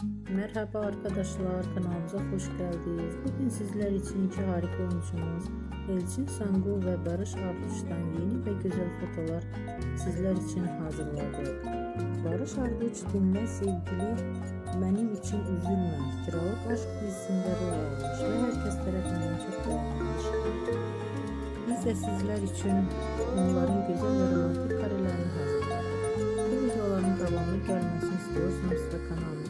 Merhaba arkadaşlar, kanalımıza hoş geldiniz. Bugün sizler için iki harika oyuncumuz Elçin Sangu ve Barış Arduç'tan yeni ve güzel fotolar sizler için hazırladık. Barış Arduç dinle sevgili Benim için Üzülme, Kiralık Aşk dizisinde rol almış ve herkes tarafından çok beğenilmiş. Biz de sizler için onların güzel ve romantik karelerini hazırladık. Bu videoların devamlı gelmesini istiyorsanız da kanalımıza